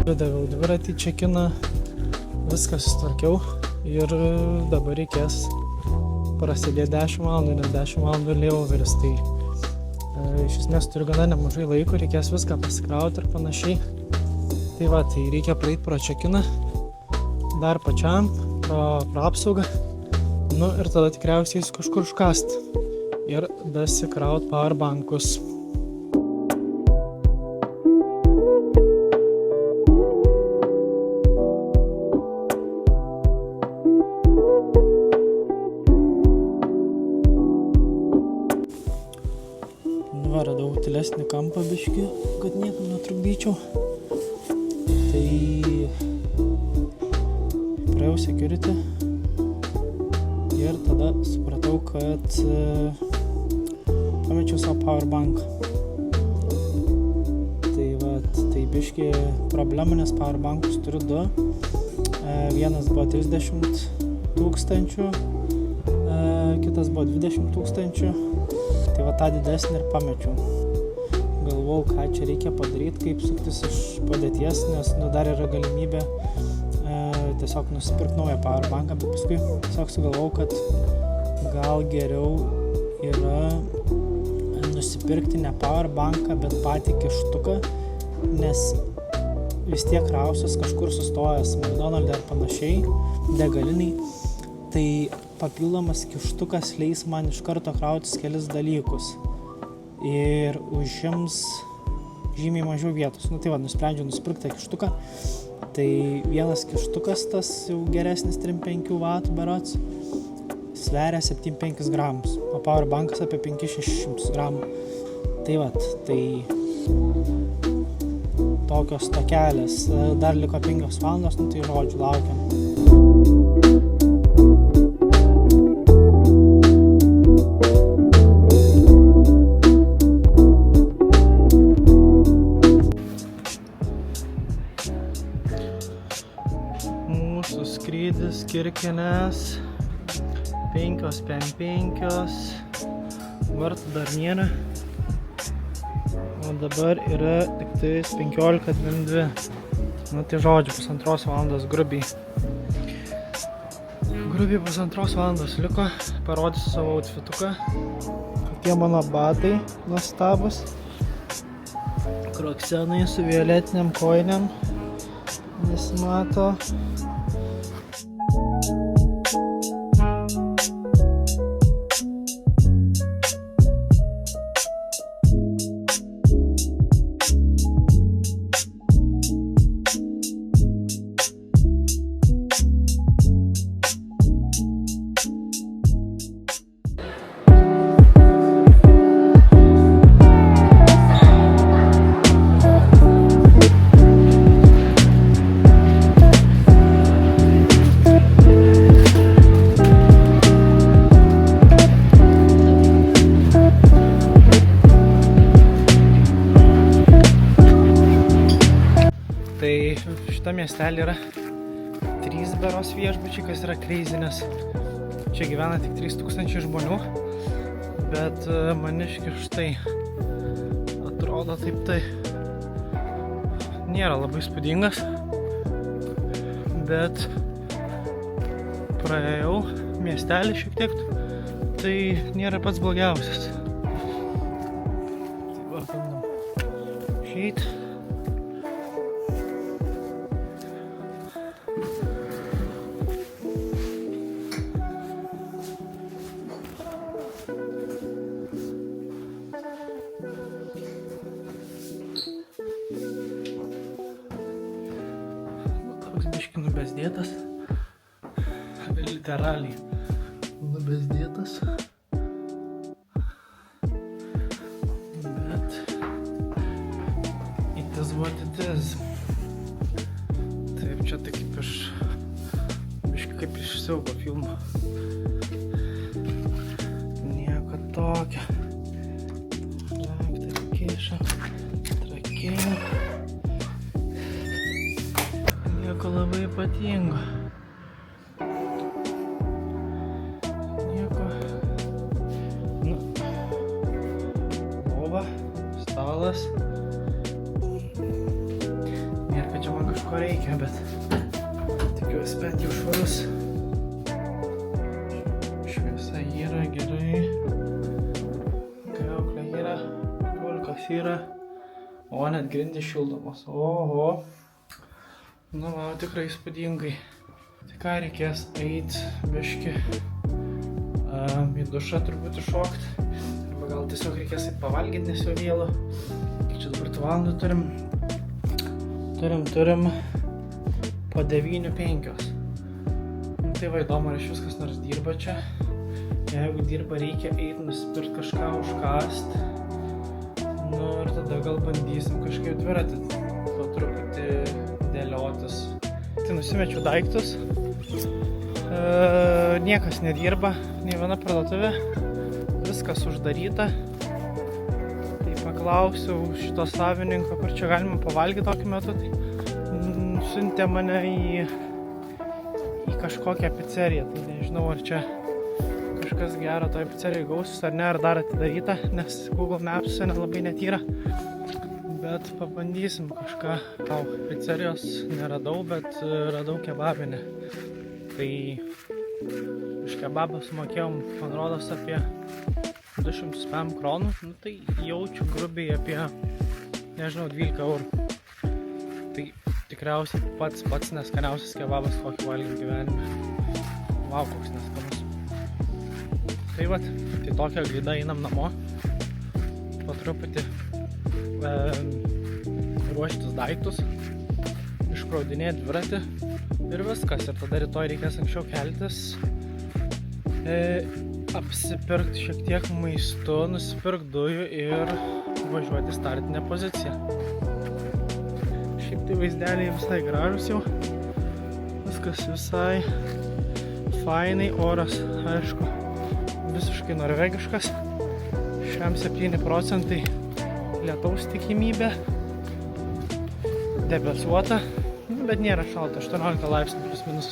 Daviau dviratį čekiną, viską sustvarkiau ir dabar reikės prasidėti 10 valandų, nes 10 valandų layoveris, tai iš esmės turiu gana nemažai laiko, reikės viską pasikrauti ir panašiai. Tai va, tai reikia praeiti pro čekiną, dar pačiam, pro apsaugą, nu ir tada tikriausiai kažkur užkasti ir dasikraut powerbankus. Radau tylesnį kampą biškį, kad niekam netrukdyčiau. Tai praėjau security ir tada supratau, kad pamečiau savo powerbank. Tai tai biškį problema, nes powerbankus turiu 2. Vienas buvo 30 000, kitas buvo 20 000. Tai va tą didesnį ir pamečiau. Galvojau, ką čia reikia padaryti, kaip suktis iš padėties, nes dar yra galimybė tiesiog nusipirkti naują powerbanką, bet paskui tiesiog sugalvojau, kad gal geriau yra nusipirkti ne powerbanką, bet patį kištuką, nes vis tiek rausius kažkur sustojęs McDonald's ar panašiai, degaliniai, tai papildomas kištukas leis man iš karto krautis kelis dalykus ir užims žymiai mažiau vietos. Nu tai va, nusprendžiau nusipirkti kištuką. Tai vienas kištukas, tas jau geresnis 3-5 W berods, sveria 7-5 gramus, o powerbankas apie 500-600 gramų. Tai va, tai tokios tokelės. Dar liko 5 valandos, nu tai žodžiu, laukiam. Mūsų skrydis Kirkenes 5:05, vartų dar nėra, o dabar yra tik tais 15:22. Nu tai žodžiu, 1,5 valandos grubiai. Grubiai 1,5 valandos liko, parodysiu savo outfituką. Kokie mano batai nuostabus. Kroksenai su violetiniam kojinėm, nesimato. Tai šitą miestelį yra 3 beros viešbučiai, kas yra crazy, nes čia gyvena tik 3000 žmonių, bet Maniškis štai atrodo taip, tai nėra labai įspūdingas, bet praėjau miestelį šiek tiek, tai nėra pats blogiausias. Tai va, bandom išeit. Toks biški nubezdėtas, literaliai nubezdėtas, bet it is what it is. Taip, čia tai kaip iš biški kaip iš siaubo filmo. Nieko tokio. Raktai kiša, trakėjo. Nieko labai ypatingo. Nieko. Nu. Lova, stalas. Nėra, kad čia man kažko ko reikia, bet tikiuosi bent jau švarus. Šviesa yra gerai. Kriauklė yra, pulkas yra. O, net grindys šildomos. Oho. Nu, man tikrai įspūdingai. Tai ką reikės eit biškį į dušą truputį šokt. Arba gal tiesiog reikės eit pavalgyti, nes jau vėlu. Kiek čia dabar 2 valandų turim? Turim po 9:05. Tai va, įdomu, ar iš vis kas nors dirba čia. Jeigu dirba, reikia eit nusipirkt kažką užkast. Nu ir tada gal bandysim kažkaip dviratį po truputį dėliotis. Tai nusimečiau daiktus. Niekas nedirba, nei viena parduotuvė. Viskas uždaryta. Tai paklausiau šito savininko, kur čia galima pavalgyti tokiu metu. Tai siuntė mane į kažkokią pizzeriją. Tai nežinau, ar čia kažkas gero toj pizzerijai gausis ar ne, ar dar atidaryta, nes Google Maps'e nelabai netyra. Bet pabandysim kažką. Pizzerijos neradau, bet radau kebabinę. Tai už kebabą sumokėjom, man rodos, apie 205 kronų. Nu, tai jaučiu grubiai apie, nežinau, 12 eurų. Tai tikriausiai pats neskaniausias kebabas, kokį valgiau gyvenime. Vau, koks neskanus. Tai vat, tai tokia gaida einam namo. Po truputį ruoštis daiktus, iškraudinėti dviratį ir viskas. Ir tada rytoj reikės anksčiau keltis, apsipirkti šiek tiek maistu, nusipirkti dujų ir važiuoti startinę poziciją. Šiaip tai vaizdeliai visai gražus jau. Viskas visai fainai, oras, aišku, visiškai norvegiškas. Šiam 7% lietaus tikimybė. Debesuota, bet nėra šalta, 18 laipsnių plius minus.